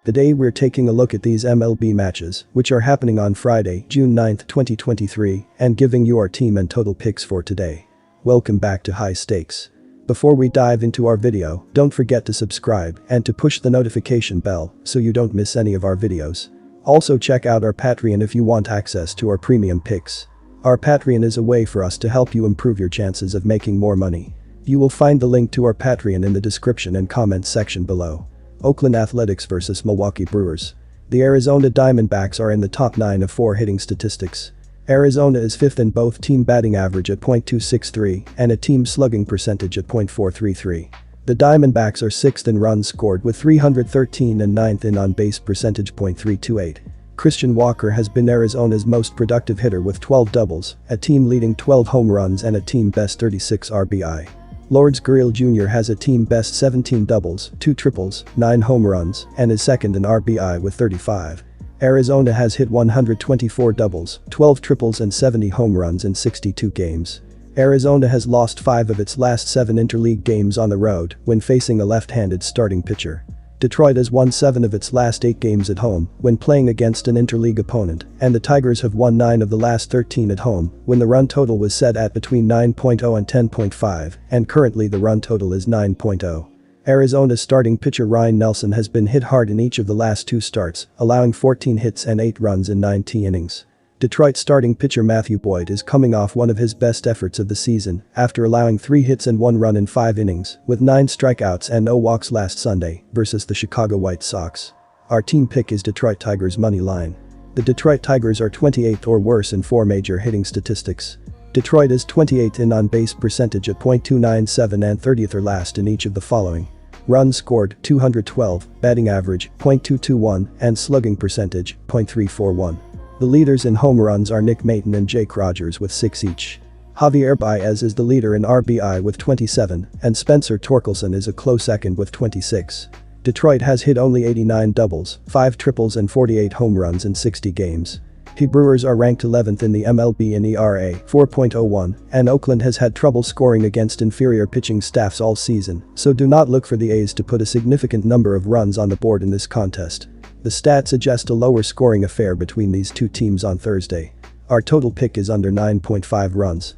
Today we're taking a look at these MLB matches, which are happening on Friday, June 9, 2023, and giving you our team and total picks for today. Welcome back to High Stakes. Before we dive into our video, don't forget to subscribe and to push the notification bell so you don't miss any of our videos. Also check out our Patreon if you want access to our premium picks. Our Patreon is a way for us to help you improve your chances of making more money. You will find the link to our Patreon in the description and comments section below. Oakland Athletics vs Milwaukee Brewers. The Arizona Diamondbacks are in the top 9 of 4 hitting statistics. Arizona is 5th in both team batting average at .263 and a team slugging percentage at .433. The Diamondbacks are 6th in runs scored with 313 and 9th in on-base percentage .328. Christian Walker has been Arizona's most productive hitter with 12 doubles, a team-leading 12 home runs and a team-best 36 RBI. Lourdes Gurriel Jr. has a team-best 17 doubles, 2 triples, 9 home runs, and is 2nd in RBI with 35. Arizona has hit 124 doubles, 12 triples and 70 home runs in 62 games. Arizona has lost 5 of its last 7 interleague games on the road when facing a left-handed starting pitcher. Detroit has won 7 of its last 8 games at home when playing against an interleague opponent, and the Tigers have won 9 of the last 13 at home when the run total was set at between 9.0 and 10.5, and currently the run total is 9.0. Arizona's starting pitcher Ryan Nelson has been hit hard in each of the last 2 starts, allowing 14 hits and 8 runs in 90 innings. Detroit starting pitcher Matthew Boyd is coming off one of his best efforts of the season after allowing 3 hits and 1 run in 5 innings with 9 strikeouts and no walks last Sunday versus the Chicago White Sox. Our team pick is Detroit Tigers money line. The Detroit Tigers are 28th or worse in 4 major hitting statistics. Detroit is 28th in on-base percentage at .297 and 30th or last in each of the following: runs scored 212, batting average .221, and slugging percentage .341. The leaders in home runs are Nick Maton and Jake Rogers with 6 each. Javier Baez is the leader in RBI with 27, and Spencer Torkelson is a close second with 26. Detroit has hit only 89 doubles, 5 triples and 48 home runs in 60 games. The Brewers are ranked 11th in the MLB in ERA, 4.01, and Oakland has had trouble scoring against inferior pitching staffs all season, so do not look for the A's to put a significant number of runs on the board in this contest. The stats suggest a lower scoring affair between these two teams on Thursday. Our total pick is under 9.5 runs.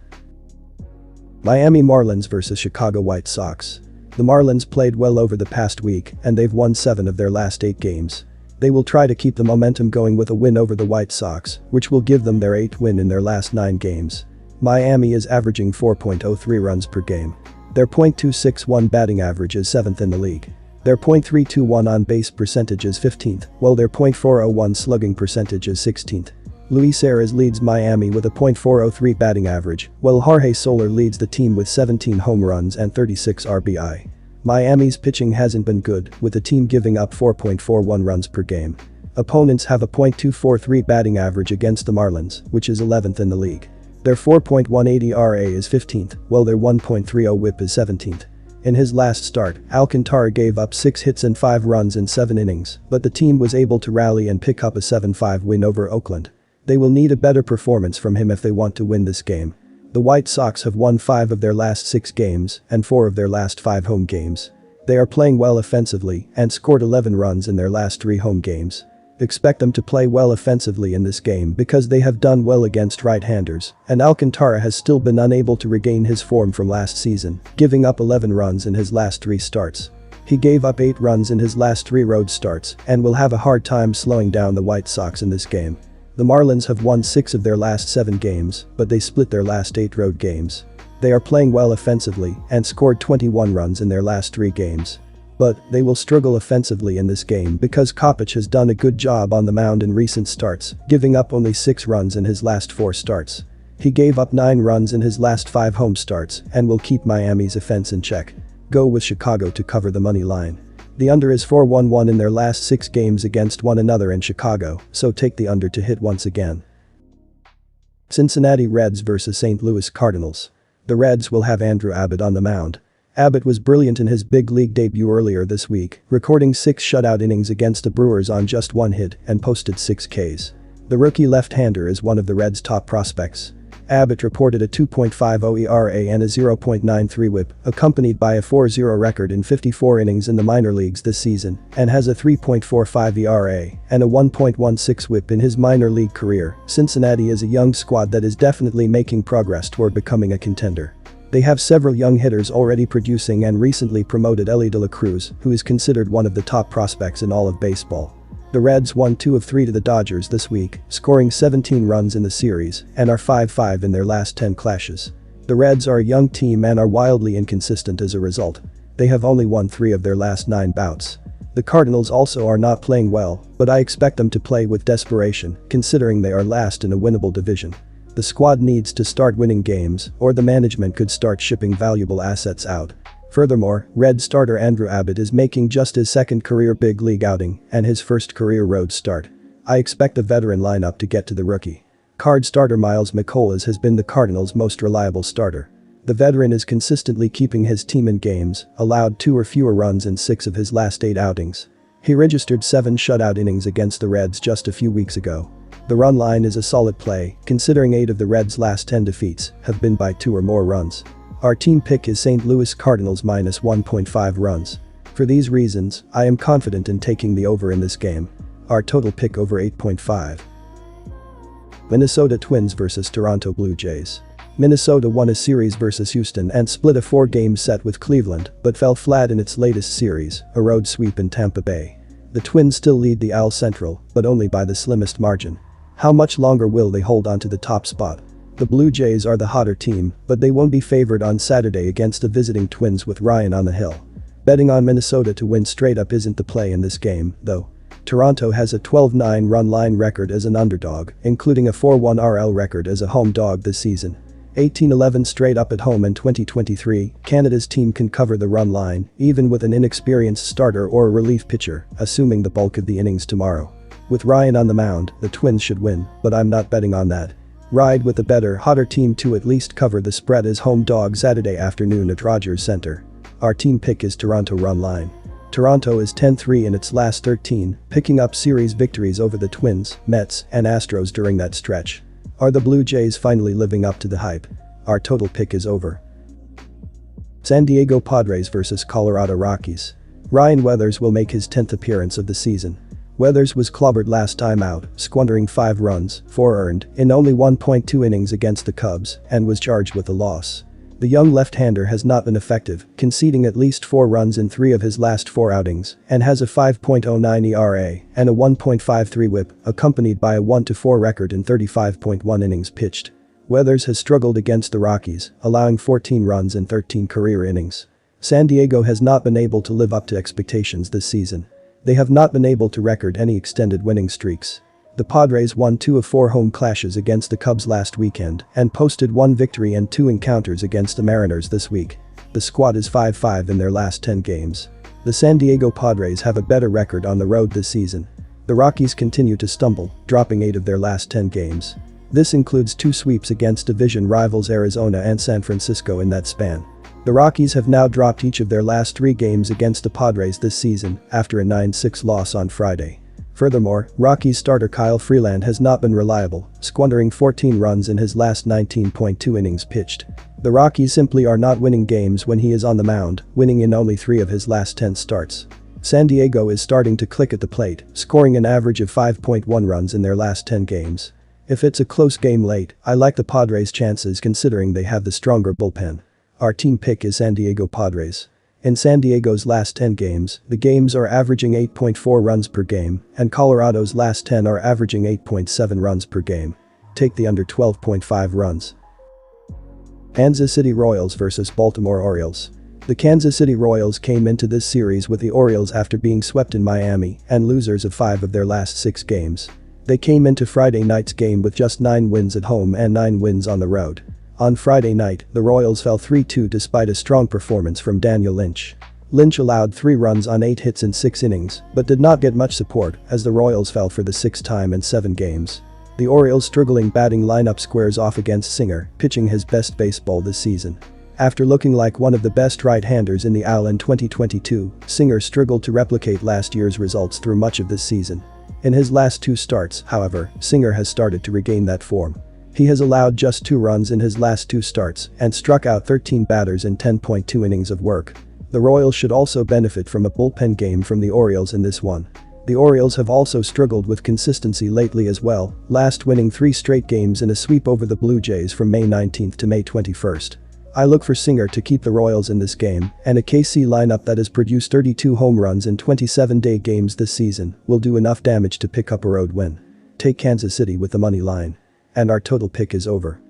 Miami Marlins vs Chicago White Sox. The Marlins played well over the past week and they've won 7 of their last 8 games. They will try to keep the momentum going with a win over the White Sox, which will give them their 8th win in their last 9 games. Miami is averaging 4.03 runs per game. Their .261 batting average is 7th in the league. Their .321 on-base percentage is 15th, while their .401 slugging percentage is 16th. Luis Arias leads Miami with a .403 batting average, while Jorge Soler leads the team with 17 home runs and 36 RBI. Miami's pitching hasn't been good, with the team giving up 4.41 runs per game. Opponents have a .243 batting average against the Marlins, which is 11th in the league. Their 4.18 ERA is 15th, while their 1.30 WHIP is 17th. In his last start, Alcantara gave up 6 hits and 5 runs in 7 innings, but the team was able to rally and pick up a 7-5 win over Oakland. They will need a better performance from him if they want to win this game. The White Sox have won 5 of their last 6 games and 4 of their last 5 home games. They are playing well offensively and scored 11 runs in their last 3 home games. Expect them to play well offensively in this game because they have done well against right-handers, and Alcantara has still been unable to regain his form from last season, giving up 11 runs in his last 3 starts. He gave up 8 runs in his last 3 road starts and will have a hard time slowing down the White Sox in this game. The Marlins have won 6 of their last 7 games, but they split their last 8 road games. They are playing well offensively and scored 21 runs in their last 3 games. But they will struggle offensively in this game because Kopech has done a good job on the mound in recent starts, giving up only 6 runs in his last 4 starts. He gave up 9 runs in his last 5 home starts and will keep Miami's offense in check. Go with Chicago to cover the money line. The under is 4-1-1 in their last 6 games against one another in Chicago, so take the under to hit once again. Cincinnati Reds vs St. Louis Cardinals. The Reds will have Andrew Abbott on the mound. Abbott was brilliant in his big league debut earlier this week, recording 6 shutout innings against the Brewers on just 1 hit and posted 6 Ks. The rookie left-hander is one of the Reds' top prospects. Abbott reported a 2.50 ERA and a 0.93 WHIP, accompanied by a 4-0 record in 54 innings in the minor leagues this season, and has a 3.45 ERA and a 1.16 WHIP in his minor league career. Cincinnati is a young squad that is definitely making progress toward becoming a contender. They have several young hitters already producing and recently promoted Elly De La Cruz, who is considered one of the top prospects in all of baseball. The Reds won 2 of 3 to the Dodgers this week, scoring 17 runs in the series, and are 5-5 in their last 10 clashes. The Reds are a young team and are wildly inconsistent as a result. They have only won 3 of their last 9 bouts. The Cardinals also are not playing well, but I expect them to play with desperation, considering they are last in a winnable division. The squad needs to start winning games, or the management could start shipping valuable assets out. Furthermore, Red starter Andrew Abbott is making just his second career big league outing and his first career road start. I expect the veteran lineup to get to the rookie. Card starter Miles McCollum has been the Cardinals' most reliable starter. The veteran is consistently keeping his team in games, allowed 2 or fewer runs in 6 of his last 8 outings. He registered 7 shutout innings against the Reds just a few weeks ago. The run line is a solid play, considering 8 of the Reds' last 10 defeats have been by 2 or more runs. Our team pick is St. Louis Cardinals minus 1.5 runs. For these reasons, I am confident in taking the over in this game. Our total pick over 8.5. Minnesota Twins vs Toronto Blue Jays. Minnesota won a series versus Houston and split a 4-game set with Cleveland, but fell flat in its latest series, a road sweep in Tampa Bay. The Twins still lead the AL Central, but only by the slimmest margin. How much longer will they hold on to the top spot? The Blue Jays are the hotter team, but they won't be favored on Saturday against the visiting Twins with Ryan on the hill. Betting on Minnesota to win straight up isn't the play in this game, though. Toronto has a 12-9 run line record as an underdog, including a 4-1 RL record as a home dog this season. 18-11 straight up at home in 2023, Canada's team can cover the run line, even with an inexperienced starter or a relief pitcher, assuming the bulk of the innings tomorrow. With Ryan on the mound, the Twins should win, but I'm not betting on that. Ride with the better, hotter team to at least cover the spread as home dog Saturday afternoon at Rogers Center. Our team pick is Toronto run line. Toronto is 10-3 in its last 13, picking up series victories over the Twins, Mets, and Astros during that stretch. Are the Blue Jays finally living up to the hype? Our total pick is over. San Diego Padres vs Colorado Rockies. Ryan Weathers will make his 10th appearance of the season. Weathers was clobbered last time out, squandering 5 runs, 4 earned, in only 1.2 innings against the Cubs, and was charged with a loss. The young left-hander has not been effective, conceding at least 4 runs in 3 of his last 4 outings, and has a 5.09 ERA and a 1.53 WHIP, accompanied by a 1-4 record in 35.1 innings pitched. Weathers has struggled against the Rockies, allowing 14 runs in 13 career innings. San Diego has not been able to live up to expectations this season. They have not been able to record any extended winning streaks. The Padres won 2 of 4 home clashes against the Cubs last weekend and posted 1 victory and 2 encounters against the Mariners this week. The squad is 5-5 in their last 10 games. The San Diego Padres have a better record on the road this season. The Rockies continue to stumble, dropping 8 of their last 10 games. This includes 2 sweeps against division rivals Arizona and San Francisco in that span. The Rockies have now dropped each of their last 3 games against the Padres this season after a 9-6 loss on Friday. Furthermore, Rockies starter Kyle Freeland has not been reliable, squandering 14 runs in his last 19.2 innings pitched. The Rockies simply are not winning games when he is on the mound, winning in only 3 of his last 10 starts. San Diego is starting to click at the plate, scoring an average of 5.1 runs in their last 10 games. If it's a close game late, I like the Padres' chances considering they have the stronger bullpen. Our team pick is San Diego Padres. In San Diego's last 10 games, the games are averaging 8.4 runs per game, and Colorado's last 10 are averaging 8.7 runs per game. Take the under 12.5 runs. Kansas City Royals vs Baltimore Orioles. The Kansas City Royals came into this series with the Orioles after being swept in Miami and losers of 5 of their last 6 games. They came into Friday night's game with just 9 wins at home and 9 wins on the road. On Friday night, the Royals fell 3-2 despite a strong performance from Daniel Lynch. Lynch allowed 3 runs on 8 hits in 6 innings, but did not get much support as the Royals fell for the 6th time in 7 games. The Orioles' struggling batting lineup squares off against Singer, pitching his best baseball this season. After looking like one of the best right-handers in the AL in 2022, Singer struggled to replicate last year's results through much of this season. In his last 2 starts, however, Singer has started to regain that form. He has allowed just 2 runs in his last 2 starts and struck out 13 batters in 10.2 innings of work. The Royals should also benefit from a bullpen game from the Orioles in this one. The Orioles have also struggled with consistency lately as well, last winning 3 straight games in a sweep over the Blue Jays from May 19th to May 21st. I look for Singer to keep the Royals in this game, and a KC lineup that has produced 32 home runs in 27-day games this season will do enough damage to pick up a road win. Take Kansas City with the money line. And our total pick is over.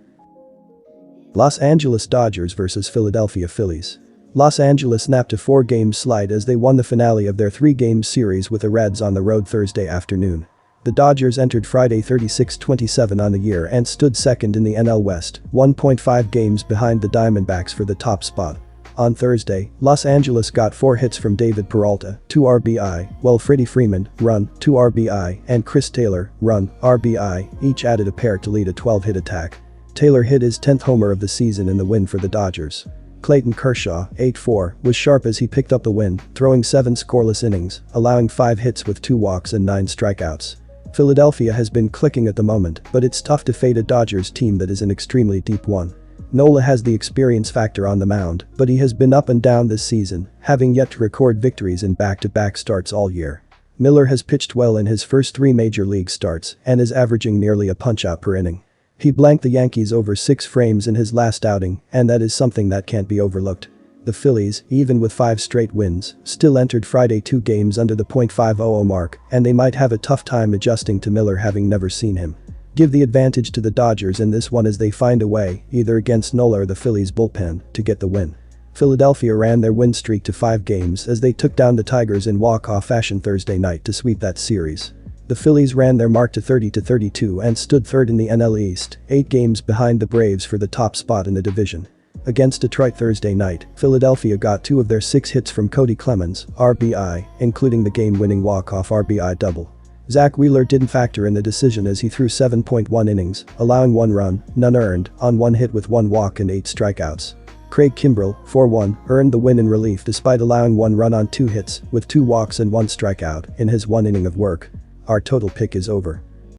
Los Angeles Dodgers vs Philadelphia Phillies. Los Angeles snapped a 4-game slide as they won the finale of their 3-game series with the Reds on the road Thursday afternoon. The Dodgers entered Friday 36-27 on the year and stood second in the NL West, 1.5 games behind the Diamondbacks for the top spot. On Thursday, Los Angeles got 4 hits from David Peralta, 2 RBI, while Freddie Freeman, run, 2 RBI, and Chris Taylor, run, RBI, each added a pair to lead a 12-hit attack. Taylor hit his 10th homer of the season in the win for the Dodgers. Clayton Kershaw, 8-4, was sharp as he picked up the win, throwing 7 scoreless innings, allowing 5 hits with 2 walks and 9 strikeouts. Philadelphia has been clicking at the moment, but it's tough to fade a Dodgers team that is an extremely deep one. Nola has the experience factor on the mound, but he has been up and down this season, having yet to record victories in back-to-back starts all year. Miller has pitched well in his first 3 major league starts and is averaging nearly a punch-out per inning. He blanked the Yankees over 6 frames in his last outing, and that is something that can't be overlooked. The Phillies, even with 5 straight wins, still entered Friday 2 games under the .500 mark, and they might have a tough time adjusting to Miller having never seen him. Give the advantage to the Dodgers in this one as they find a way, either against Nola or the Phillies bullpen, to get the win. Philadelphia ran their win streak to 5 games as they took down the Tigers in walk-off fashion Thursday night to sweep that series. The Phillies ran their mark to 30-32 and stood third in the NL East, 8 games behind the Braves for the top spot in the division. Against Detroit Thursday night, Philadelphia got 2 of their 6 hits from Cody Clemens, RBI, including the game-winning walk-off RBI double. Zach Wheeler didn't factor in the decision as he threw 7.1 innings, allowing 1 run, none earned, on 1 hit with 1 walk and 8 strikeouts. Craig Kimbrell, 4-1, earned the win in relief despite allowing 1 run on 2 hits, with 2 walks and 1 strikeout, in his 1 inning of work. Our total pick is over.